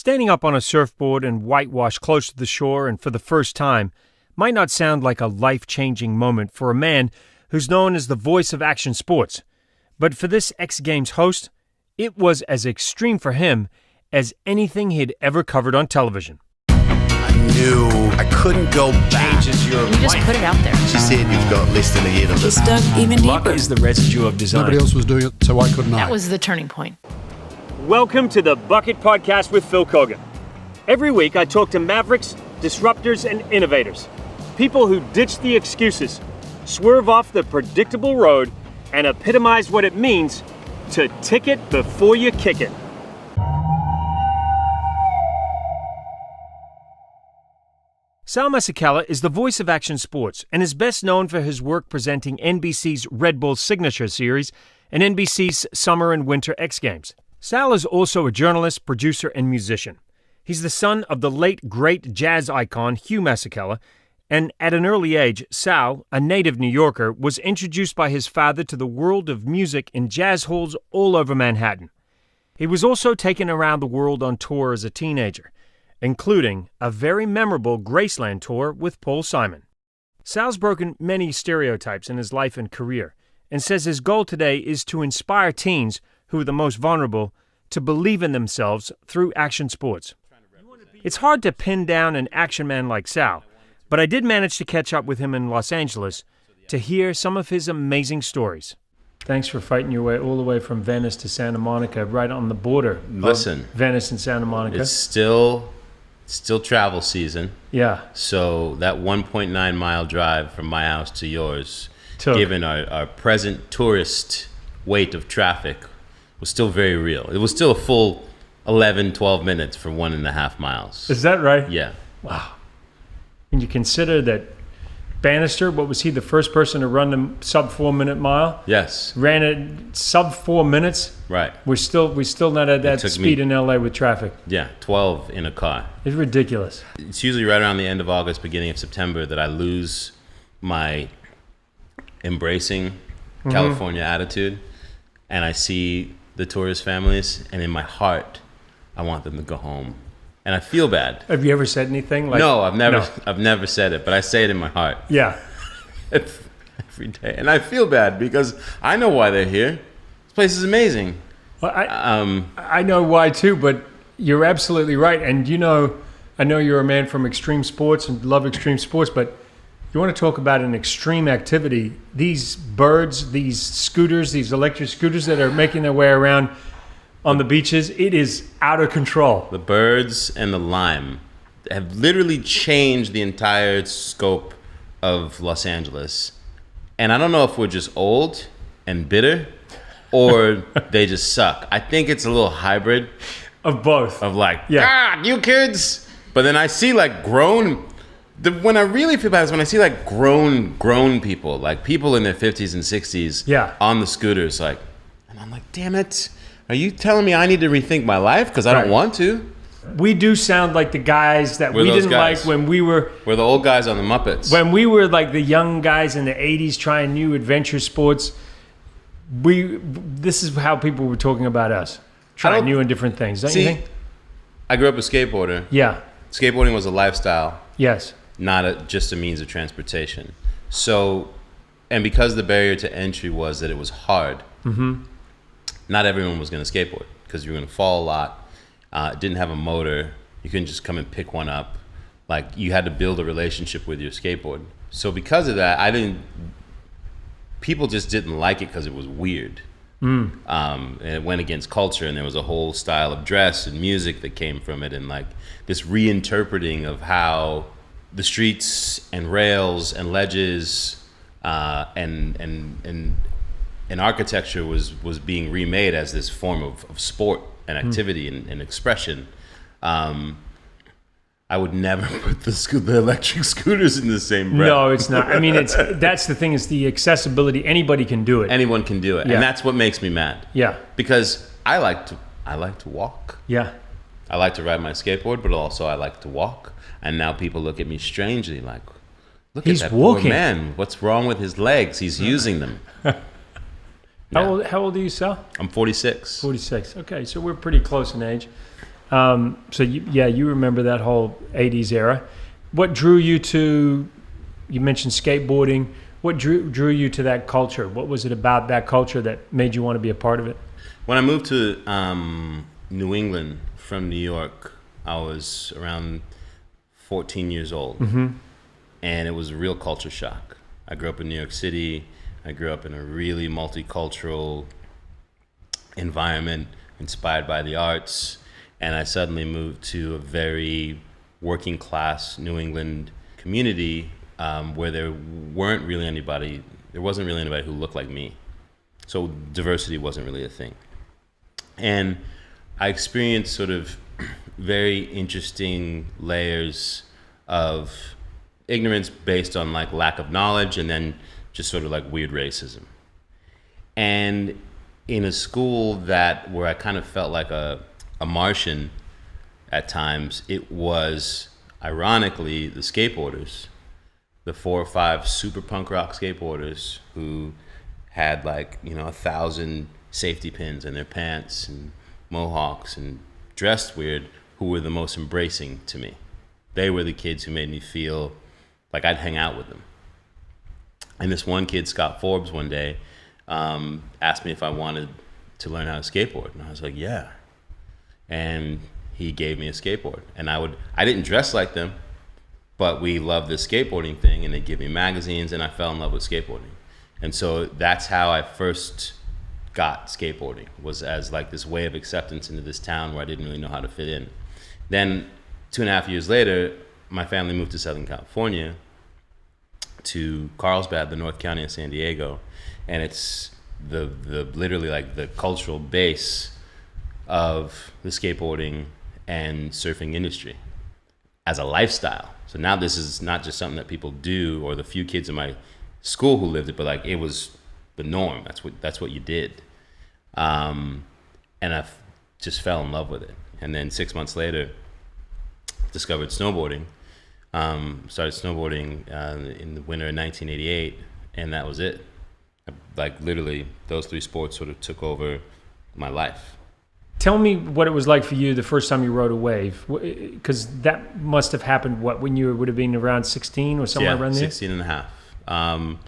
Standing up on a surfboard and whitewash close to the shore and for the first time might not sound like a life-changing moment for a man who's known as the voice of action sports. But for this X Games host, it was as extreme for him as anything he'd ever covered on television. I knew I couldn't go back. You just put it out there. She said you've got less than a year to live. Just dug even deeper. Luck is the residue of design. Nobody else was doing it, so why couldn't I? That was the turning point. Welcome to the BUCKiT podcast with Phil Keoghan. Every week I talk to mavericks, disruptors, and innovators. People who ditch the excuses, swerve off the predictable road, and epitomize what it means to tick it before you kick it. Selema Masekela is the voice of action sports and is best known for his work presenting NBC's Red Bull Signature Series and NBC's Summer and Winter X Games. Sal is also a journalist, producer, and musician. He's the son of the late great jazz icon Hugh Masekela, and at an early age, Sal, a native New Yorker, was introduced by his father to the world of music in jazz halls all over Manhattan. He was also taken around the world on tour as a teenager, including a very memorable Graceland Tour with Paul Simon. Sal's broken many stereotypes in his life and career, and says his goal today is to inspire teens who are the most vulnerable to believe in themselves through action sports. It's hard to pin down an action man like Sal, but I did manage to catch up with him in Los Angeles to hear some of his amazing stories. Thanks for fighting your way all the way from Venice to Santa Monica, right on the border. Listen, Venice and Santa Monica. It's still travel season. Yeah. So that 1.9 mile drive from my house to yours, given our present tourist weight of traffic, was still very real. It was still a full 11, 12 minutes for 1.5 miles. Is that right? Yeah. Wow. And you consider that Bannister, what was he, the first person to run the sub 4 minute mile? Yes. Ran it sub 4 minutes. Right. We still not at that speed in LA with traffic. Yeah, 12 in a car. It's ridiculous. It's usually right around the end of August, beginning of September that I lose my embracing California attitude, and I see the tourist families, and in my heart, I want them to go home. And I feel bad. Have you ever said anything like? No, I've never said it, but I say it in my heart. Yeah. Every day. And I feel bad because I know why they're here. This place is amazing. Well, I know why too, but you're absolutely right. And I know you're a man from extreme sports and love extreme sports, but you want to talk about an extreme activity. These birds, these scooters, these electric scooters that are making their way around on the beaches, it is out of control. The birds and the lime have literally changed the entire scope of Los Angeles. And I don't know if we're just old and bitter or they just suck. I think it's a little hybrid. Of both. Of you kids. But then I see grown... When I really feel bad is when I see grown people, like people in their 50s and 60s on the scooters, and I'm like, damn it. Are you telling me I need to rethink my life? Because I don't want to. We do sound like the guys that we didn't like when we were... We're the old guys on the Muppets. When we were like the young guys in the 80s trying new adventure sports, this is how people were talking about us. Trying new and different things, don't you think? I grew up a skateboarder. Yeah. Skateboarding was a lifestyle. Yes. Not just a means of transportation. So, and because the barrier to entry was that it was hard, not everyone was going to skateboard because you were going to fall a lot. It didn't have a motor. You couldn't just come and pick one up. You had to build a relationship with your skateboard. So because of that, people just didn't like it because it was weird. And it went against culture, and there was a whole style of dress and music that came from it, and this reinterpreting of how the streets and rails and ledges and architecture was being remade as this form of sport and activity and expression. I would never put the electric scooters in the same breath. No, it's not. I mean, that's the thing, is the accessibility. Anybody can do it. Anyone can do it. Yeah. And that's what makes me mad. Yeah. Because I like to walk. Yeah. I like to ride my skateboard, but also I like to walk. And now people look at me strangely look at that walking. Poor man. What's wrong with his legs? He's using them. How old are you, Sal? I'm 46. 46. Okay, so we're pretty close in age. So you remember that whole 80s era. What drew you to, you mentioned skateboarding, what drew you to that culture? What was it about that culture that made you want to be a part of it? When I moved to New England from New York, I was around 14 years old. Mm-hmm. And it was a real culture shock. I grew up in New York City. I grew up in a really multicultural environment inspired by the arts. And I suddenly moved to a very working class New England community where there wasn't really anybody who looked like me. So diversity wasn't really a thing. And I experienced sort of very interesting layers of ignorance based on like lack of knowledge, and then just sort of like weird racism. And in a school where I kind of felt like a Martian at times, it was ironically the skateboarders, the 4 or 5 super punk rock skateboarders who had 1,000 safety pins in their pants and mohawks and dressed weird, who were the most embracing to me. They were the kids who made me feel like I'd hang out with them. And this one kid, Scott Forbes, one day asked me if I wanted to learn how to skateboard. And I was like, yeah. And he gave me a skateboard. And I didn't dress like them, but we loved this skateboarding thing, and they'd give me magazines, and I fell in love with skateboarding. And so that's how I first got skateboarding, was as like this way of acceptance into this town where I didn't really know how to fit in. Then 2.5 years later, my family moved to Southern California, to Carlsbad, the North County of San Diego, and it's the literally like the cultural base of the skateboarding and surfing industry as a lifestyle. So now this is not just something that people do, or the few kids in my school who lived it, but like it was the norm. That's what you did, and I just fell in love with it. And then 6 months later, discovered snowboarding. Started snowboarding in the winter of 1988, and that was it. Like literally, those 3 sports sort of took over my life. Tell me what it was like for you the first time you rode a wave, because that must have happened, when you would have been around 16 or somewhere around there? 16 and a half.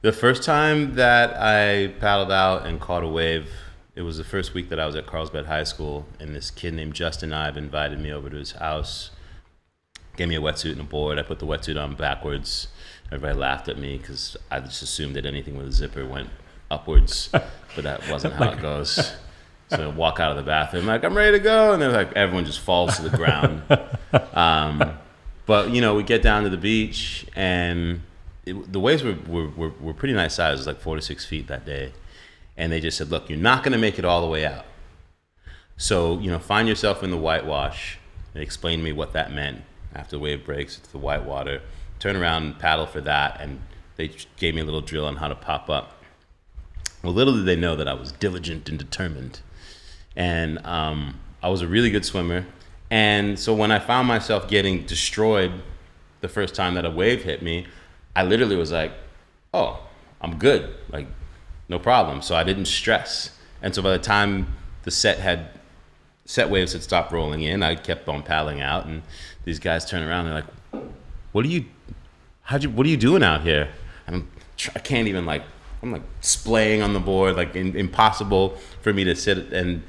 The first time that I paddled out and caught a wave, it was the first week that I was at Carlsbad High School, and this kid named Justin Ibe invited me over to his house, gave me a wetsuit and a board. I put the wetsuit on backwards. Everybody laughed at me because I just assumed that anything with a zipper went upwards, but that wasn't how it goes. So I walk out of the bathroom, like, I'm ready to go, and then like everyone just falls to the ground. But we get down to the beach, and the waves were pretty nice size. It was like 4 to 6 feet that day, and they just said, look, you're not going to make it all the way out. So find yourself in the whitewash. They explained to me what that meant. After the wave breaks, it's the white water. Turn around and paddle for that, and they gave me a little drill on how to pop up. Well, little did they know that I was diligent and determined. And I was a really good swimmer. And so when I found myself getting destroyed the first time that a wave hit me, I literally was like, oh, I'm good. Like, no problem. So I didn't stress. And so by the time the set waves had stopped rolling in, I kept on paddling out, and these guys turn around and they're like, what are you doing out here? And I can't even I'm like splaying on the board, like impossible for me to sit, and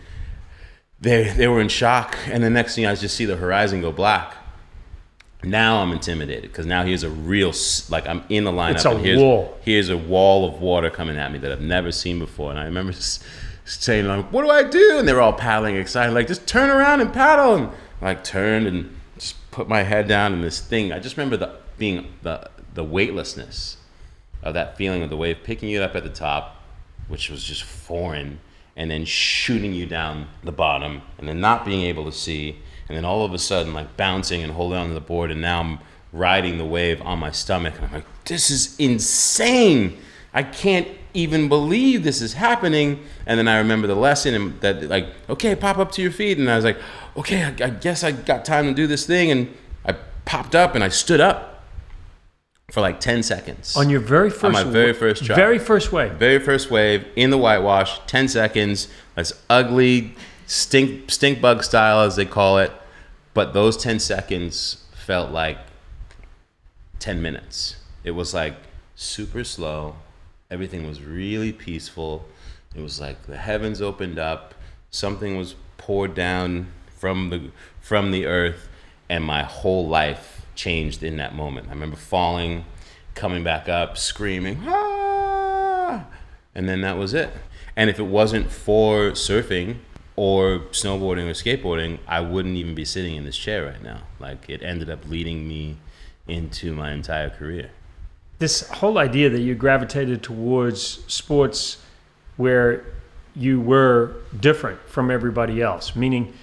they were in shock. And the next thing I just see the horizon go black. Now I'm intimidated, because now here's a real, I'm in the lineup. It's a wall. Here's a wall of water coming at me that I've never seen before. And I remember saying, like, what do I do? And they were all paddling excited, like, just turn around and paddle. And I turned and just put my head down in this thing. I just remember the weightlessness of that feeling of the wave picking you up at the top, which was just foreign, and then shooting you down the bottom, and then not being able to see, and then all of a sudden like bouncing and holding onto the board, and now I'm riding the wave on my stomach, and I'm like, this is insane. I can't even believe this is happening. And then I remember the lesson, and that, like, okay, pop up to your feet. And I was like, okay, I guess I got time to do this thing. And I popped up and I stood up for like 10 seconds. On your very first, on my very first try. Very first wave. Very first wave in the whitewash, 10 seconds. This ugly stink bug style, as they call it. But those 10 seconds felt like 10 minutes. It was like super slow. Everything was really peaceful. It was like the heavens opened up. Something was poured down from the earth, and my whole life changed in that moment. I remember falling, coming back up, screaming, ah! And then that was it. And if it wasn't for surfing or snowboarding or skateboarding, I wouldn't even be sitting in this chair right now. Like, it ended up leading me into my entire career. This whole idea that you gravitated towards sports where you were different from everybody else, meaning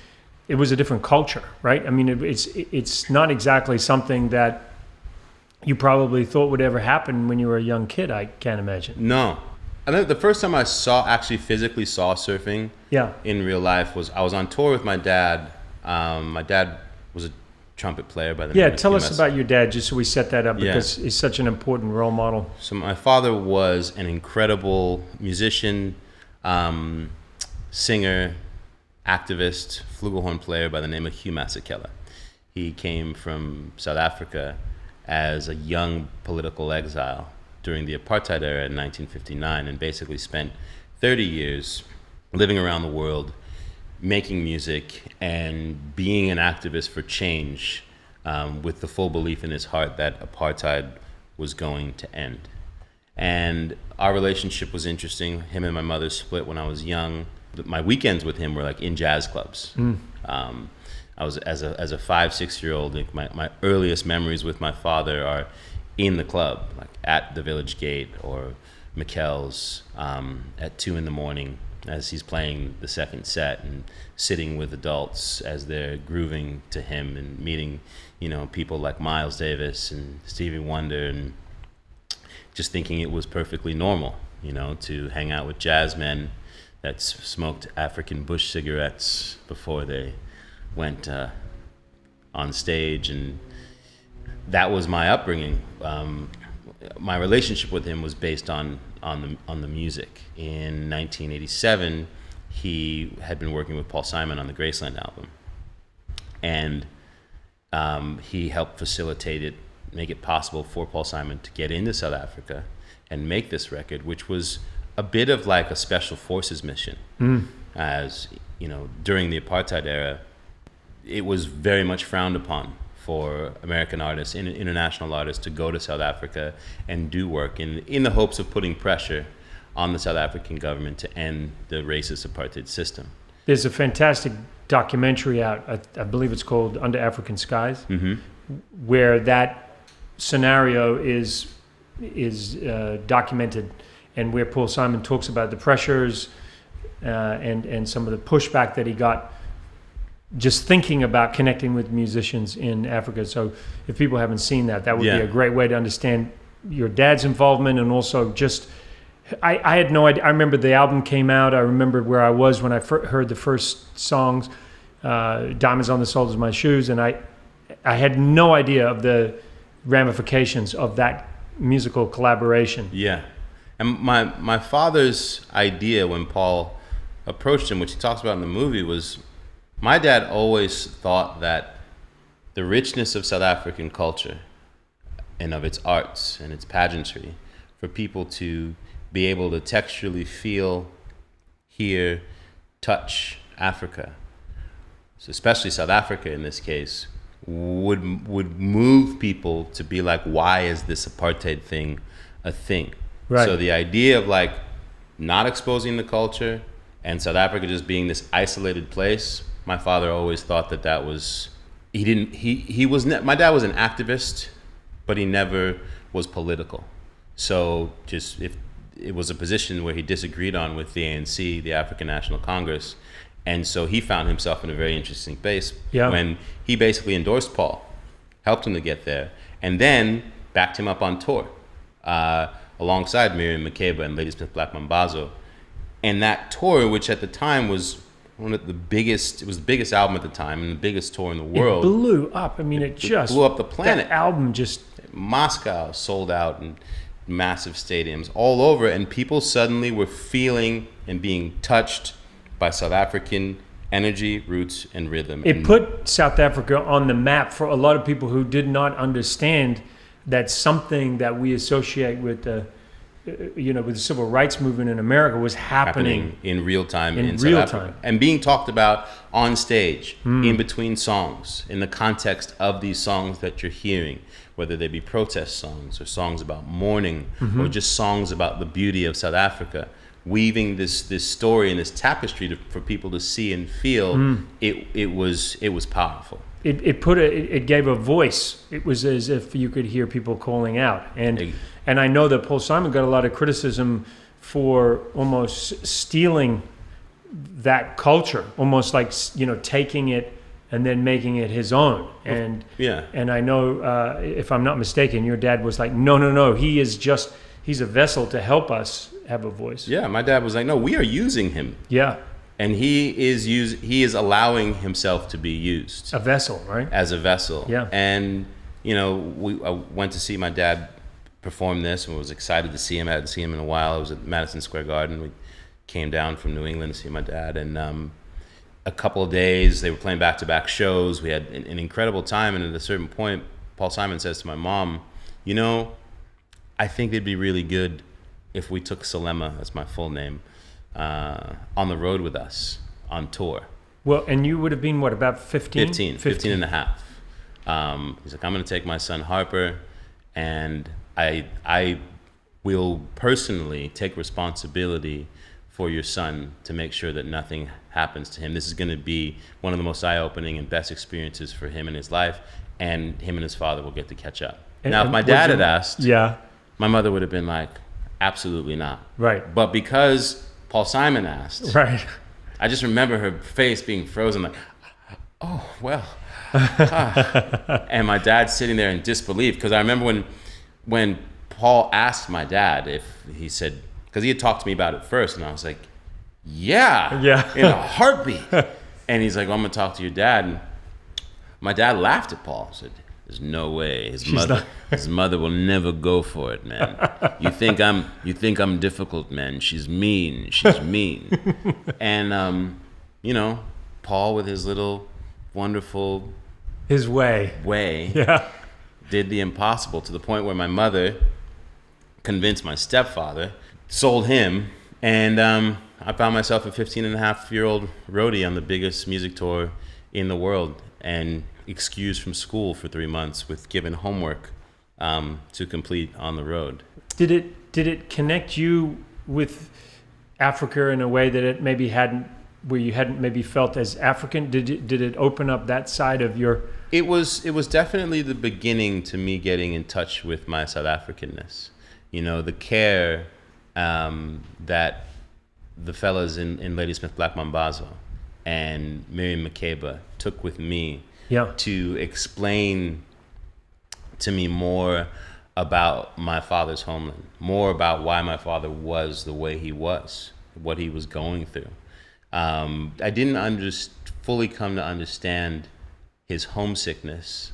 it was a different culture, right? I mean, it's not exactly something that you probably thought would ever happen when you were a young kid, I can't imagine. No. I think the first time I physically saw surfing in real life was I was on tour with my dad. My dad was a trumpet player by the name of tell Hugh us about your dad, just so we set that up, because he's such an important role model. So my father was an incredible musician, singer, activist, flugelhorn player by the name of Hugh Masekela. He came from South Africa as a young political exile during the Apartheid era in 1959, and basically spent 30 years living around the world, making music and being an activist for change, with the full belief in his heart that apartheid was going to end. And our relationship was interesting. Him and my mother split when I was young. My weekends with him were like in jazz clubs. I was as a 5-6-year-old. Like my earliest memories with my father are in the club, like at the Village Gate or Mikkel's at 2 a.m. as he's playing the second set, and sitting with adults as they're grooving to him, and meeting, people like Miles Davis and Stevie Wonder, and just thinking it was perfectly normal, to hang out with jazz men that smoked African bush cigarettes before they went on stage. And that was my upbringing. My relationship with him was based on the music. In 1987, he had been working with Paul Simon on the Graceland album, and he helped facilitate it, make it possible for Paul Simon to get into South Africa and make this record, which was a bit of like a special forces mission. As during the apartheid era, it was very much frowned upon for American artists and international artists to go to South Africa and do work in the hopes of putting pressure on the South African government to end the racist apartheid system. There's a fantastic documentary out, I believe it's called Under African Skies, where that scenario is documented, and where Paul Simon talks about the pressures and some of the pushback that he got just thinking about connecting with musicians in Africa. So if people haven't seen that would be a great way to understand your dad's involvement, and also just, I had no idea. I remember the album came out. I remember where I was when I heard the first songs, Diamonds on the Soles of My Shoes, and I had no idea of the ramifications of that musical collaboration. Yeah. And my father's idea when Paul approached him, which he talks about in the movie, was my dad always thought that the richness of South African culture and of its arts and its pageantry, for people to be able to texturally feel, hear, touch Africa, so especially South Africa in this case, would move people to be like, why is this apartheid thing a thing? Right. So the idea of like not exposing the culture and South Africa just being this isolated place, my father always thought that was, my dad was an activist, but he never was political. So just if it was a position where he disagreed on with the ANC, the African National Congress, and so he found himself in a very interesting place when he basically endorsed Paul, helped him to get there, and then backed him up on tour alongside Miriam Makeba and Ladysmith Black Mambazo. And that tour, which at the time was one of the biggest, it was the biggest album at the time and the biggest tour in the world. It blew up. I mean, it just blew up the planet. That album just... Moscow sold out in massive stadiums all over, and people suddenly were feeling and being touched by South African Energy, roots, and rhythm. It And put South Africa on the map for a lot of people who did not understand that something that we associate with the, with the civil rights movement in America was happening in real time in South real Africa. time. And being talked about on stage, in between songs, in the context of these songs that you're hearing, whether they be protest songs or songs about mourning or just songs about the beauty of South Africa, weaving this story and this tapestry for people to see and feel. It was powerful. It gave a voice. It was as if you could hear people calling out. And I know that Paul Simon got a lot of criticism for almost stealing that culture, almost like, taking it and then making it his own. And I know, if I'm not mistaken, your dad was like, no, he's a vessel to help us have a voice. Yeah, my dad was like, no, we are using him. Yeah. And he is allowing himself to be used. A vessel, right? As a vessel. Yeah. And, I went to see my dad perform this and was excited to see him. I hadn't seen him in a while. I was at Madison Square Garden. We came down from New England to see my dad. And a couple of days, they were playing back-to-back shows. We had an incredible time. And at a certain point, Paul Simon says to my mom, I think it'd be really good if we took Selema, that's my full name, on the road with us on tour. Well, and you would have been, what, about 15? 15 and a half. He's like, I'm going to take my son Harper, and I will personally take responsibility for your son to make sure that nothing happens to him. This is going to be one of the most eye-opening and best experiences for him in his life, and him and his father will get to catch up. Now, if my dad had asked, my mother would have been like, absolutely not. Right. But because Paul Simon asked, right, I just remember her face being frozen, like, oh, well. And my dad sitting there in disbelief, because I remember when Paul asked my dad if he said, because he had talked to me about it first, and I was like, yeah, in a heartbeat. And he's like, well, I'm going to talk to your dad. And my dad laughed at Paul, said, there's no way. His mother will never go for it, man. You think I'm difficult, man. She's mean. And Paul with his little wonderful way did the impossible, to the point where my mother convinced my stepfather, sold him, and I found myself a 15-and-a-half-year-old roadie on the biggest music tour in the world, and excused from school for 3 months with given homework to complete on the road. Did it connect you with Africa in a way that it maybe hadn't, where you hadn't maybe felt as African? Did it open up that side of your? It was definitely the beginning to me getting in touch with my South Africanness. The care that the fellas in Ladysmith Black Mambazo and Miriam Makeba took with me to explain to me more about my father's homeland, more about why my father was the way he was, what he was going through. I didn't fully come to understand his homesickness,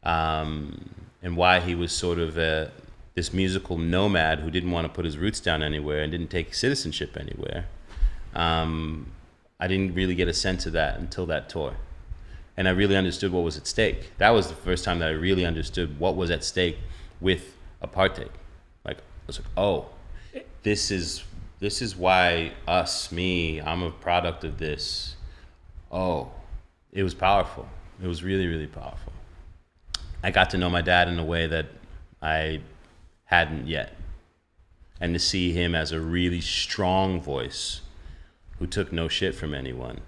and why he was sort of this musical nomad who didn't want to put his roots down anywhere and didn't take citizenship anywhere. I didn't really get a sense of that until that tour. And I really understood what was at stake. That was the first time that I really understood what was at stake with apartheid. Like, I was like, oh, this is why I'm a product of this. Oh, it was powerful. It was really, really powerful. I got to know my dad in a way that I hadn't yet. And to see him as a really strong voice who took no shit from anyone,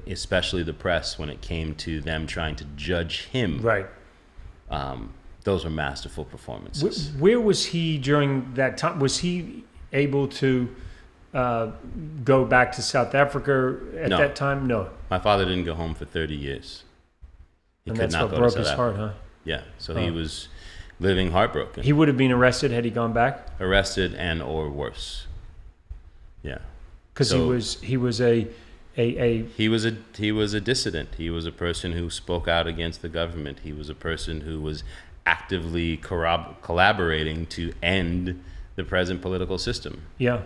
especially the press when it came to them trying to judge him. Right. Those were masterful performances. Where was he during that time? Was he able to go back to South Africa at that time? No. My father didn't go home for 30 years. He and could that's not what go broke to his South heart, Africa. huh? Yeah. So he was living heartbroken. He would have been arrested had he gone back? Arrested and or worse. Yeah. Because he was a dissident. He was a person who spoke out against the government. He was a person who was actively collaborating to end the present political system. Yeah.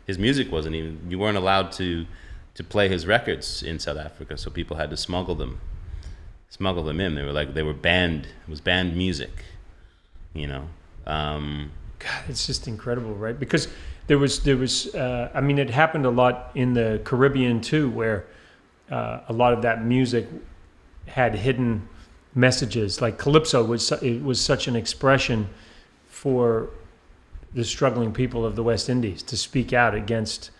His music wasn't even, you weren't allowed to to play his records in South Africa. So people had to smuggle them in. They were banned. It was banned music, you know. God, it's just incredible, right? Because there was I mean, it happened a lot in the Caribbean too, where a lot of that music had hidden messages. Like Calypso was such an expression for the struggling people of the West Indies to speak out against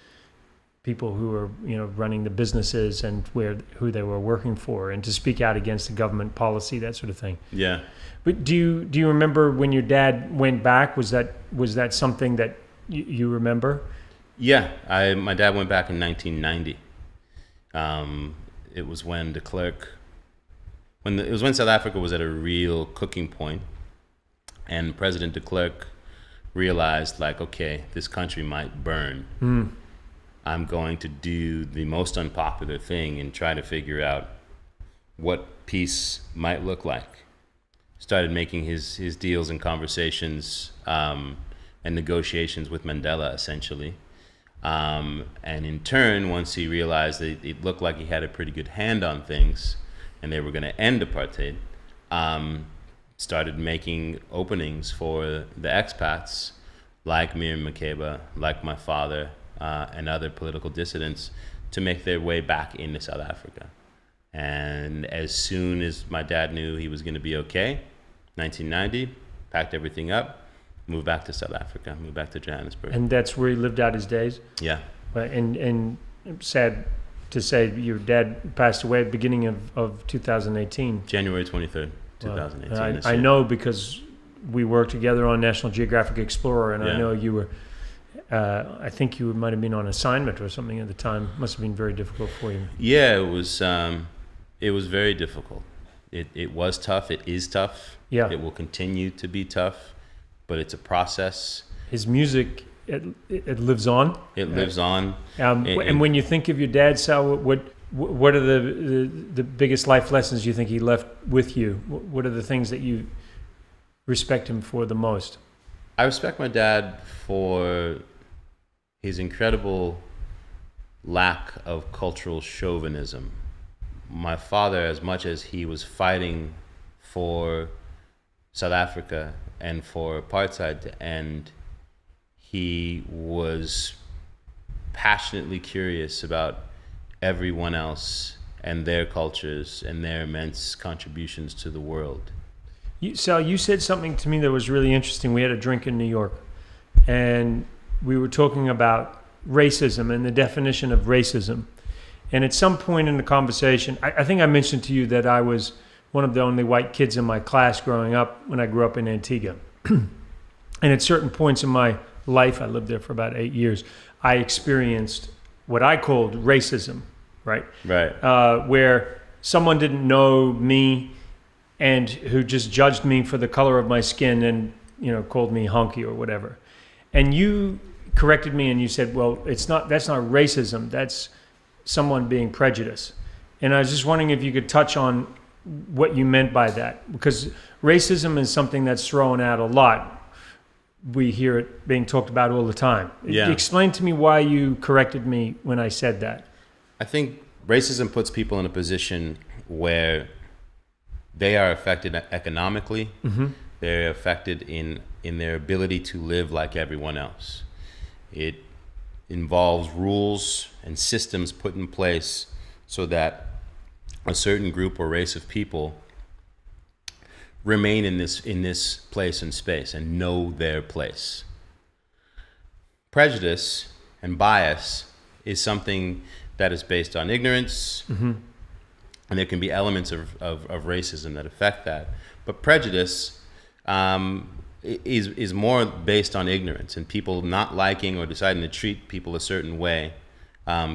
people who were, you know, running the businesses and who they were working for, and to speak out against the government policy, that sort of thing. Yeah. But do you remember when your dad went back? Was that something that you remember? Yeah, my dad went back in 1990. It was when de Klerk, when South Africa was at a real cooking point, and President de Klerk realized, like, okay, this country might burn. I'm going to do the most unpopular thing and try to figure out what peace might look like. Started making his deals and conversations and negotiations with Mandela, essentially. And in turn, once he realized that it looked like he had a pretty good hand on things and they were going to end apartheid, started making openings for the expats like Miriam Makeba, like my father, and other political dissidents to make their way back into South Africa. And as soon as my dad knew he was going to be okay, 1990, packed everything up, moved back to South Africa, moved back to Johannesburg. And that's where he lived out his days? Yeah. And sad to say, your dad passed away at the beginning of 2018. January 23rd, 2018. I know because we worked together on National Geographic Explorer, and I know you were, I think you might have been on assignment or something at the time. Must have been very difficult for you. Yeah, it was very difficult. It was tough. It is tough. Yeah. It will continue to be tough, but it's a process. His music, it lives on. It lives on. And when you think of your dad, Sal, what are the biggest life lessons you think he left with you? What are the things that you respect him for the most? I respect my dad for his incredible lack of cultural chauvinism. My father, as much as he was fighting for South Africa and for apartheid to end, he was passionately curious about everyone else and their cultures and their immense contributions to the world. Sal, you said something to me that was really interesting. We had a drink in New York, and we were talking about racism and the definition of racism. And at some point in the conversation, I think I mentioned to you that I was one of the only white kids in my class growing up when I grew up in Antigua. And at certain points in my life, I lived there for about 8 years, I experienced what I called racism, right? Right. Where someone didn't know me and who just judged me for the color of my skin and, you know, called me honky or whatever. And you corrected me and you said, well, that's not racism, that's someone being prejudiced. And I was just wondering if you could touch on what you meant by that, because racism is something that's thrown out a lot. We hear it being talked about all the time. Yeah. Explain to me why you corrected me when I said that. I think racism puts people in a position where they are affected economically. Mm-hmm. They're affected in their ability to live like everyone else. It involves rules and systems put in place so that a certain group or race of people remain in this place and space and know their place. Prejudice and bias is something that is based on ignorance, mm-hmm. and there can be elements of racism that affect that. But prejudice is more based on ignorance and people not liking or deciding to treat people a certain way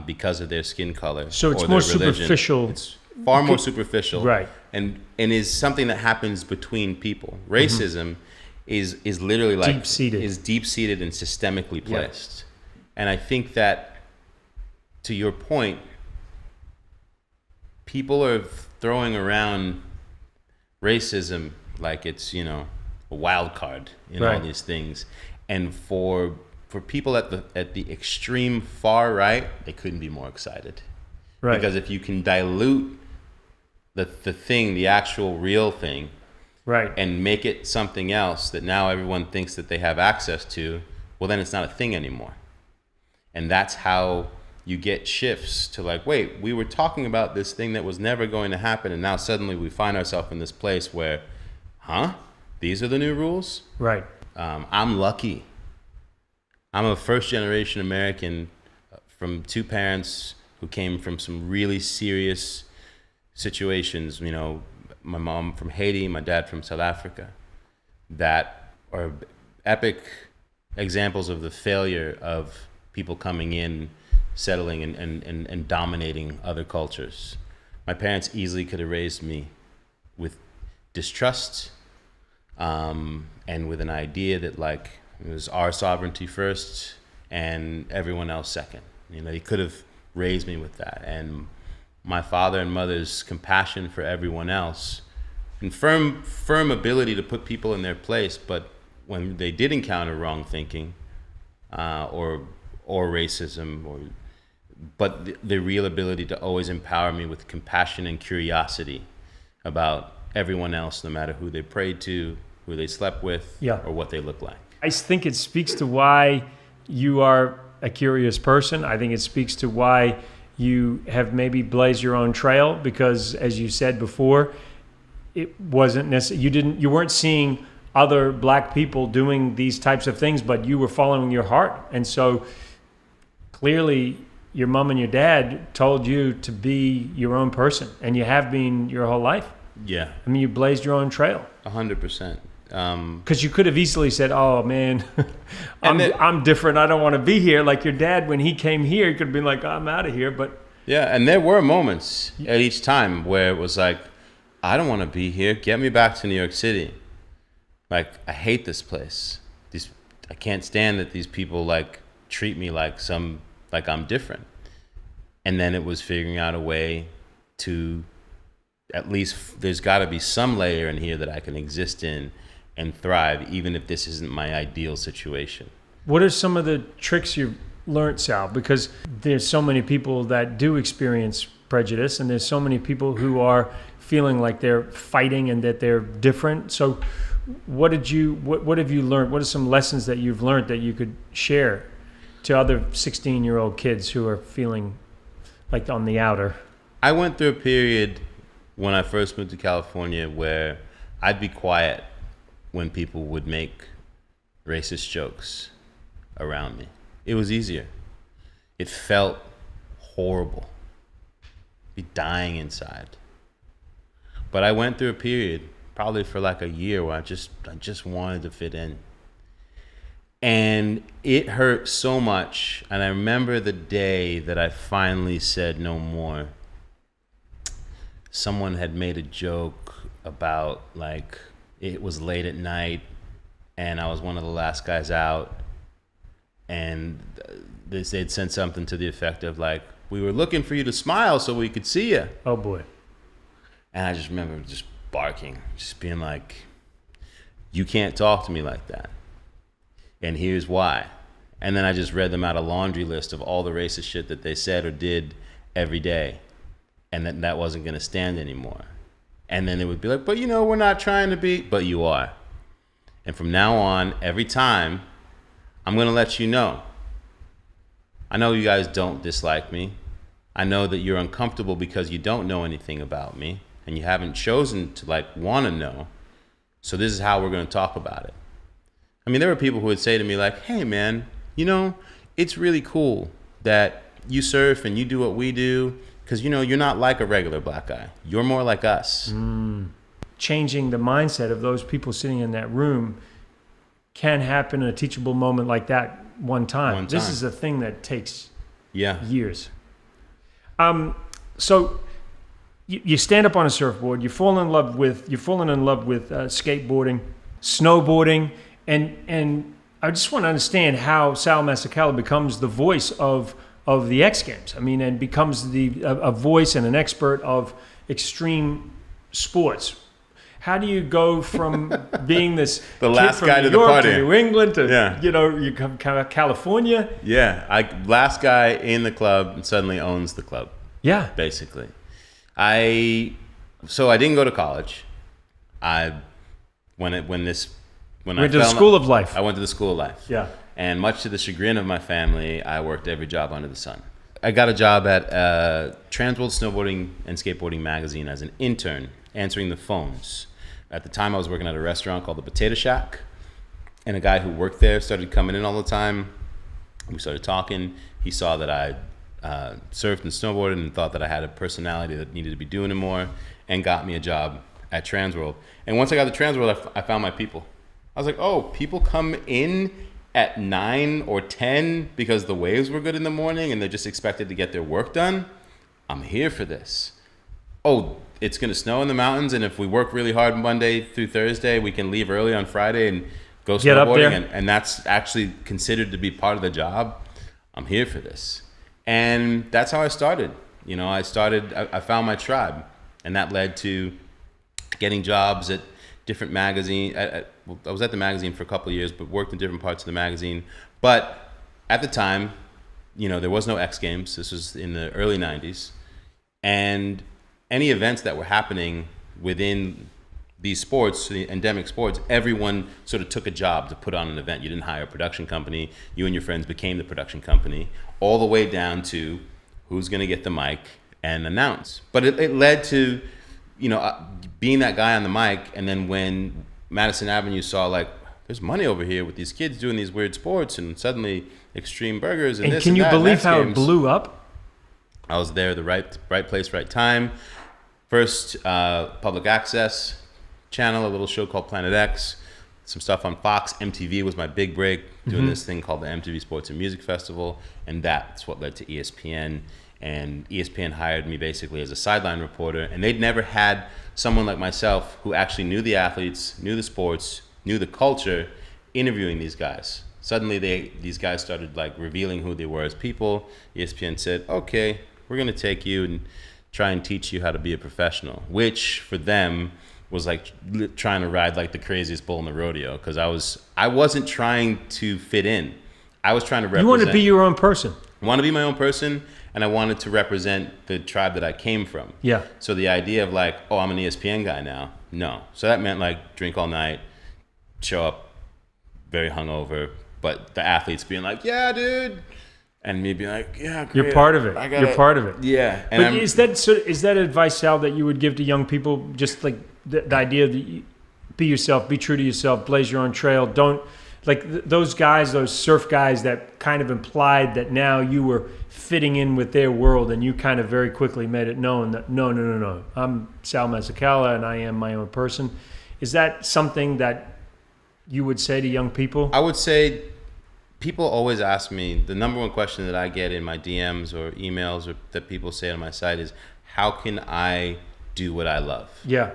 because of their skin color. So it's or more their religion. Superficial. It's far more superficial, right? And is something that happens between people. Racism is literally like deep-seated and systemically placed. Yep. And I think that, to your point, people are throwing around racism like it's, you know, a wild card in all these things. And for people at the extreme far right, they couldn't be more excited. Right. Because if you can dilute the thing, the actual real thing, right, and make it something else that now everyone thinks that they have access to, well, then it's not a thing anymore. And that's how you get shifts to like, wait, we were talking about this thing that was never going to happen, and now suddenly we find ourselves in this place where, these are the new rules? right. I'm lucky. I'm a first-generation American from two parents who came from some really serious situations. You know, my mom from Haiti, my dad from South Africa, that are epic examples of the failure of people coming in, settling and dominating other cultures. My parents easily could have raised me with distrust, and with an idea that like it was our sovereignty first and everyone else second. You know, he could have raised me with that. And my father and mother's compassion for everyone else and firm ability to put people in their place, but when they did encounter wrong thinking, or racism, but the real ability to always empower me with compassion and curiosity about everyone else, no matter who they prayed to, who they slept with, or what they look like. I think it speaks to why you are a curious person. I think it speaks to why you have maybe blazed your own trail, because as you said before, it wasn't necessarily, you weren't seeing other black people doing these types of things, but you were following your heart. And so clearly your mom and your dad told you to be your own person, and you have been your whole life. Yeah. I mean, you blazed your own trail. 100%. Because you could have easily said, "Oh man, I'm different. I don't want to be here." Like your dad, when he came here, he could have been like, "I'm out of here." But yeah, and there were moments at each time where it was like, "I don't want to be here. Get me back to New York City. Like, I hate this place. I can't stand that these people like treat me like I'm different." And then it was figuring out a way to, at least there's got to be some layer in here that I can exist in and thrive, even if this isn't my ideal situation. What are some of the tricks you've learned, Sal? Because there's so many people that do experience prejudice, and there's so many people who are feeling like they're fighting and that they're different. So what have you learned? What are some lessons that you've learned that you could share to other 16-year-old kids who are feeling like on the outer? I went through a period when I first moved to California where I'd be quiet when people would make racist jokes around me. It was easier. It felt horrible. Be dying inside. But I went through a period, probably for like a year, where I just wanted to fit in. And it hurt so much. And I remember the day that I finally said no more. Someone had made a joke about like it was late at night and I was one of the last guys out, and they'd sent something to the effect of like, "We were looking for you to smile so we could see you." Oh boy. And I just remember just barking, just being like, "You can't talk to me like that. And here's why." And then I just read them out a laundry list of all the racist shit that they said or did every day. And that wasn't going to stand anymore. And then it would be like, "But you know, we're not trying to be," but you are. And from now on, every time, I'm going to let you know. I know you guys don't dislike me. I know that you're uncomfortable because you don't know anything about me and you haven't chosen to like want to know. So this is how we're going to talk about it. I mean, there were people who would say to me like, "Hey man, you know, it's really cool that you surf and you do what we do, because, you know, you're not like a regular black guy. You're more like us." Changing the mindset of those people sitting in that room can happen in a teachable moment like that one time. This is a thing that takes years. So you stand up on a surfboard, you've fallen in love with skateboarding, snowboarding, and I just want to understand how Sal Masekela becomes the voice of the X Games. I mean, and becomes a voice and an expert of extreme sports. How do you go from being this the kid last from guy New to the York party to New England to you come California? Yeah, last guy in the club and suddenly owns the club. Yeah. Basically. So I didn't go to college. When I went to the school of life. I went to the school of life. Yeah. And much to the chagrin of my family, I worked every job under the sun. I got a job at Transworld Snowboarding and Skateboarding magazine as an intern, answering the phones. At the time, I was working at a restaurant called the Potato Shack, and a guy who worked there started coming in all the time. We started talking. He saw that I surfed and snowboarded and thought that I had a personality that needed to be doing it more, and got me a job at Transworld. And once I got to Transworld, I found my people. I was like, oh, people come in at 9 or 10 because the waves were good in the morning and they're just expected to get their work done. I'm here for this. Oh, it's going to snow in the mountains, and if we work really hard Monday through Thursday, we can leave early on Friday and go Get up snowboarding, there. and that's actually considered to be part of the job. I'm here for this. And that's how I started. You know, I found my tribe, and that led to getting jobs at different magazines. I was at the magazine for a couple of years, but worked in different parts of the magazine. But at the time, you know, there was no X Games. This was in the early 90s. And any events that were happening within these sports, the endemic sports, everyone sort of took a job to put on an event. You didn't hire a production company. You and your friends became the production company, all the way down to who's going to get the mic and announce. But it led to, you know, being that guy on the mic. And then when Madison Avenue saw, like, there's money over here with these kids doing these weird sports, and suddenly Extreme Burgers and this and that. And can you believe how Games, it blew up? I was there, the right place, right time. First public access channel, a little show called Planet X, some stuff on Fox. MTV was my big break, doing this thing called the MTV Sports and Music Festival, and that's what led to ESPN. And ESPN hired me basically as a sideline reporter, and they'd never had someone like myself who actually knew the athletes, knew the sports, knew the culture, interviewing these guys. Suddenly these guys started like revealing who they were as people. ESPN said, okay, we're gonna take you and try and teach you how to be a professional, which for them was like trying to ride like the craziest bull in the rodeo, because I wasn't trying to fit in. I was trying to represent. You want to be your own person. I want to be my own person, and I wanted to represent the tribe that I came from. Yeah. So the idea of like, oh, I'm an ESPN guy now, no. So that meant like drink all night, show up very hungover, but the athletes being like, yeah, dude. And me being like, yeah, great. You're part of it. You're part of it. Yeah. And but is that advice, Sal, that you would give to young people? Just like the idea that you be yourself, be true to yourself, blaze your own trail. Don't like those guys, those surf guys that kind of implied that now you were fitting in with their world, and you kind of very quickly made it known that no. I'm Sal Masekela and I am my own person. Is that something that you would say to young people? I would say, people always ask me, the number one question that I get in my DMs or emails or that people say on my site is, how can I do what I love? Yeah.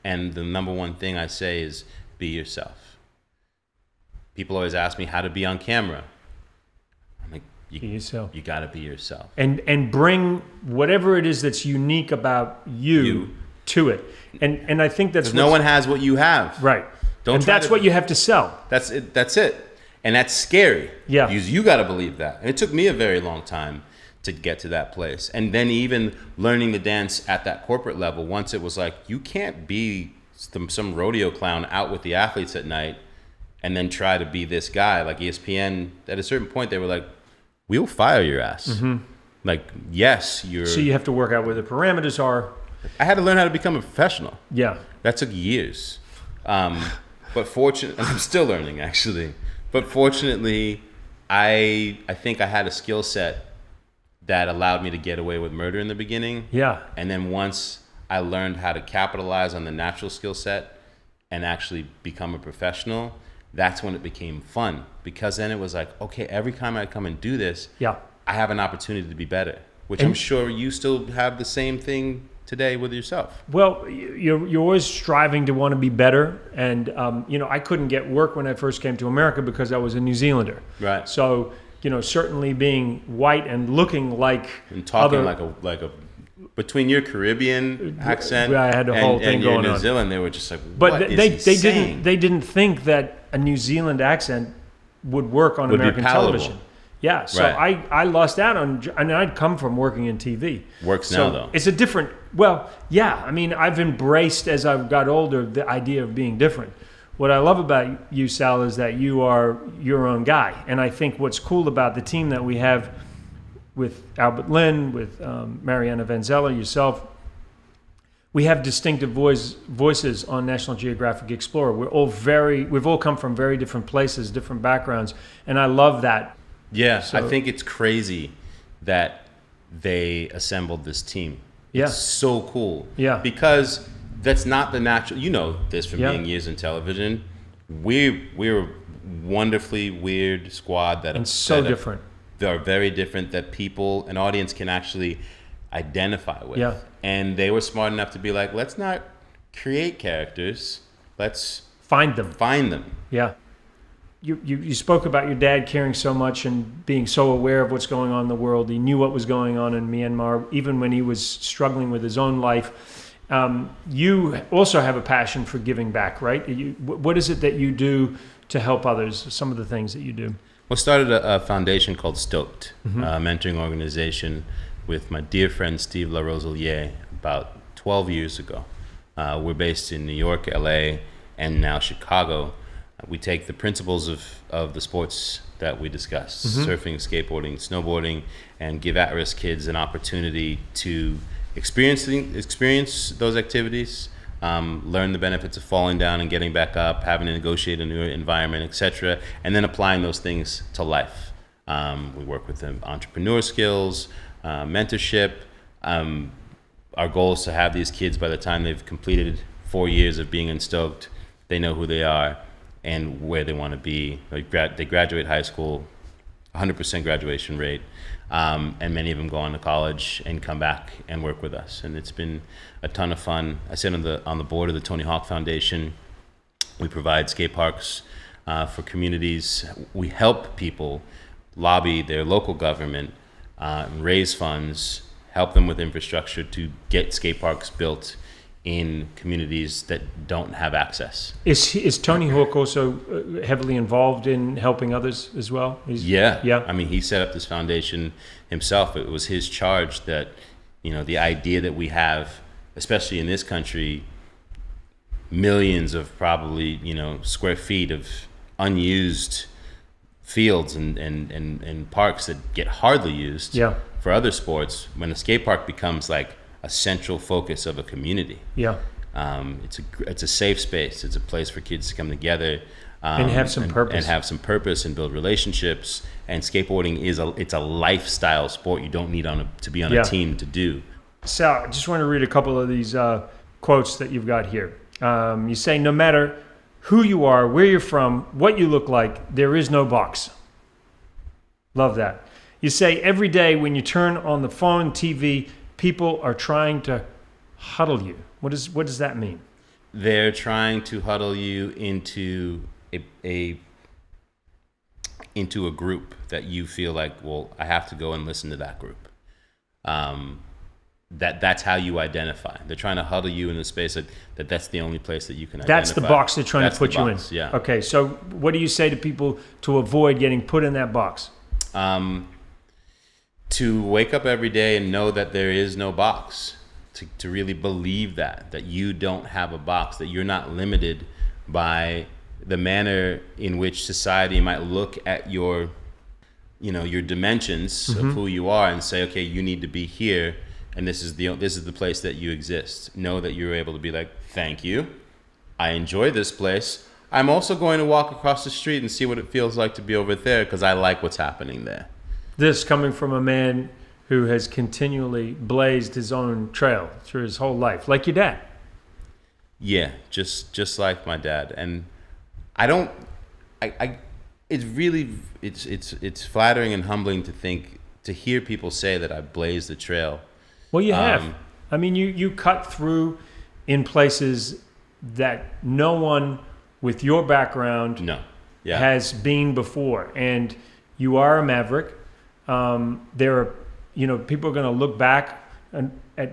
And the number one thing I say is, be yourself. People always ask me how to be on camera. I'm like, be yourself. You got to be yourself. And bring whatever it is that's unique about you to it. And I think that's no one has what you have. Right. That's what you have to sell. That's it. And that's scary. Yeah. Because you got to believe that. And it took me a very long time to get to that place. And then even learning the dance at that corporate level, once it was like, you can't be some rodeo clown out with the athletes at night and then try to be this guy. Like ESPN, at a certain point, they were like, we'll fire your ass. Mm-hmm. Like, yes, you're... So you have to work out where the parameters are. I had to learn how to become a professional. Yeah. That took years. But fortunately, I'm still learning, actually. But fortunately, I think I had a skill set that allowed me to get away with murder in the beginning. Yeah. And then once I learned how to capitalize on the natural skill set and actually become a professional, that's when it became fun. Because then it was like, okay, every time I come and do this, I have an opportunity to be better. Which I'm sure you still have the same thing today with yourself. Well, you're always striving to want to be better, and I couldn't get work when I first came to America because I was a New Zealander. Right. So certainly being white and looking like and talking like a between your Caribbean accent I had a whole thing and your going New on. Zealand, they were just like, but what they is he saying? didn't think that a New Zealand accent would work on American television. Yeah, so Right. I lost out on, and I'd come from working in TV. Works So now, though. it's a different, well, yeah, I mean, I've embraced as I've got older the idea of being different. What I love about you, Sal, is that you are your own guy. And I think what's cool about the team that we have with Albert Lynn, with Mariana Vanzella, yourself, we have distinctive voices on National Geographic Explorer. We've all come from very different places, different backgrounds, and I love that. Yeah, So- I think it's crazy that they assembled this team. Yeah. It's so cool. Yeah. Because that's not the natural, you know this from Yeah. being years in television. We're a wonderfully weird squad that And so different. They're very different that people, an audience can actually identify with. Yeah. And they were smart enough to be like, let's not create characters. Let's Find them. find them. Yeah. You spoke about your dad caring so much and being so aware of what's going on in the world. He knew what was going on in Myanmar, even when he was struggling with his own life. You also have a passion for giving back, right? What is it that you do to help others? Some of the things that you do. Well, started a foundation called Stoked, a mentoring organization with my dear friend Steve LaRoselier about 12 years ago. We're based in New York, LA, and now Chicago. We take the principles of the sports that we discuss, surfing, skateboarding, snowboarding, and give at-risk kids an opportunity to experience those activities, learn the benefits of falling down and getting back up, having to negotiate a new environment, etc., and then applying those things to life. We work with them, entrepreneur skills, mentorship. Our goal is to have these kids, by the time they've completed 4 years of being in Stoked, they know who they are and where they want to be. They graduate high school, 100% graduation rate, and many of them go on to college and come back and work with us. And it's been a ton of fun. I sit on the board of the Tony Hawk Foundation. We provide skate parks for communities. We help people lobby their local government, raise funds, help them with infrastructure to get skate parks built in communities that don't have access. Is Tony Hawk also heavily involved in helping others as well? Yeah. I mean, he set up this foundation himself. It was his charge that, the idea that we have, especially in this country, millions of probably, square feet of unused fields and parks that get hardly used for other sports. When a skate park becomes like a central focus of a community. Yeah. It's a safe space. It's a place for kids to come together and have some purpose. And have some purpose and build relationships. And skateboarding it's a lifestyle sport. You don't need to be on a team to do. Sal, I just want to read a couple of these quotes that you've got here. You say, no matter who you are, where you're from, what you look like, there is no box. Love that. You say, every day when you turn on the phone, TV, people are trying to huddle you. What does that mean? They're trying to huddle you into a group that you feel like, well, I have to go and listen to that group. That's how you identify. They're trying to huddle you in a space that's the only place that you can identify. That's the box they're trying to put you in. Yeah. Okay, so what do you say to people to avoid getting put in that box? To wake up every day and know that there is no box, to really believe that you don't have a box, that you're not limited by the manner in which society might look at your dimensions of who you are and say, okay, you need to be here, and this is the place that you exist. Know that you're able to be like, thank you, I enjoy this place. I'm also going to walk across the street and see what it feels like to be over there because I like what's happening there. This coming from a man who has continually blazed his own trail through his whole life, like your dad. Yeah, just like my dad. And it's flattering and humbling to hear people say that I blazed the trail. Well, you have. I mean, you cut through in places that no one with your background has been before, and you are a maverick. There are, people are going to look back at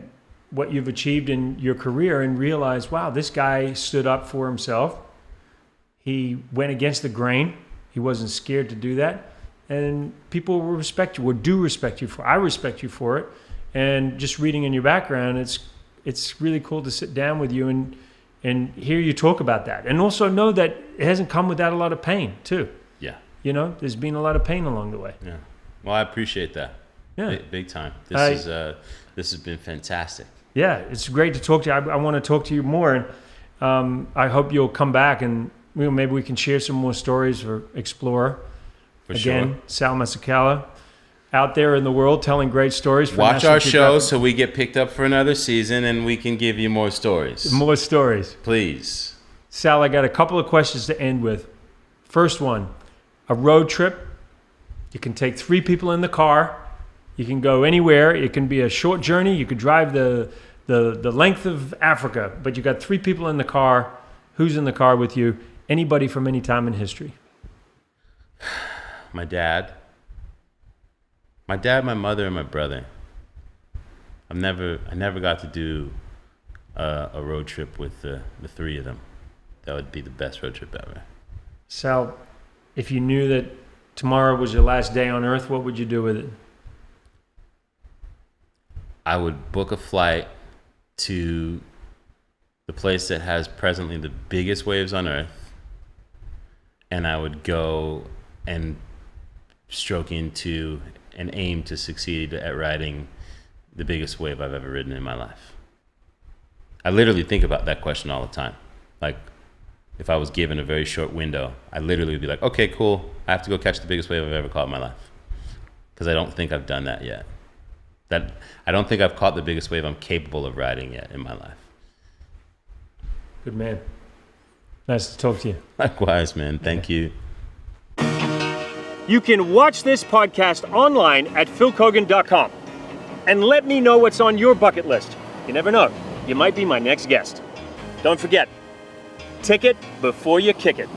what you've achieved in your career and realize, wow, this guy stood up for himself. He went against the grain. He wasn't scared to do that. and people will respect you, or do respect you for. I respect you for it, and just reading in your background, it's really cool to sit down with you and hear you talk about that, and also know that it hasn't come without a lot of pain too. Yeah. You know, there's been a lot of pain along the way. Yeah. Well, I appreciate that. Yeah. Big time. This has been fantastic. Yeah, it's great to talk to you. I want to talk to you more, and I hope you'll come back, and maybe we can share some more stories or explore. For Again, sure. Selema Masekela, out there in the world telling great stories. For Watch National our show Geographic. so we get picked up for another season and we can give you more stories. More stories. Please. Sal, I got a couple of questions to end with. First one, a road trip. You can take 3 people in the car. You can go anywhere. It can be a short journey. You could drive the length of Africa, but you got 3 people in the car. Who's in the car with you? Anybody from any time in history? My dad, my mother, and my brother. I never got to do a road trip with the 3 of them. That would be the best road trip ever. Sal, if you knew that tomorrow was your last day on Earth, what would you do with it? I would book a flight to the place that has presently the biggest waves on Earth, and I would go and stroke into and aim to succeed at riding the biggest wave I've ever ridden in my life. I literally think about that question all the time. Like, if I was given a very short window, I literally would be like, okay, cool, I have to go catch the biggest wave I've ever caught in my life. Because I don't think I've done that yet. I don't think I've caught the biggest wave I'm capable of riding yet in my life. Good man. Nice to talk to you. Likewise, man. Thank you. You can watch this podcast online at philkeoghan.com and let me know what's on your bucket list. You never know. You might be my next guest. Don't forget, ticket before you kick it.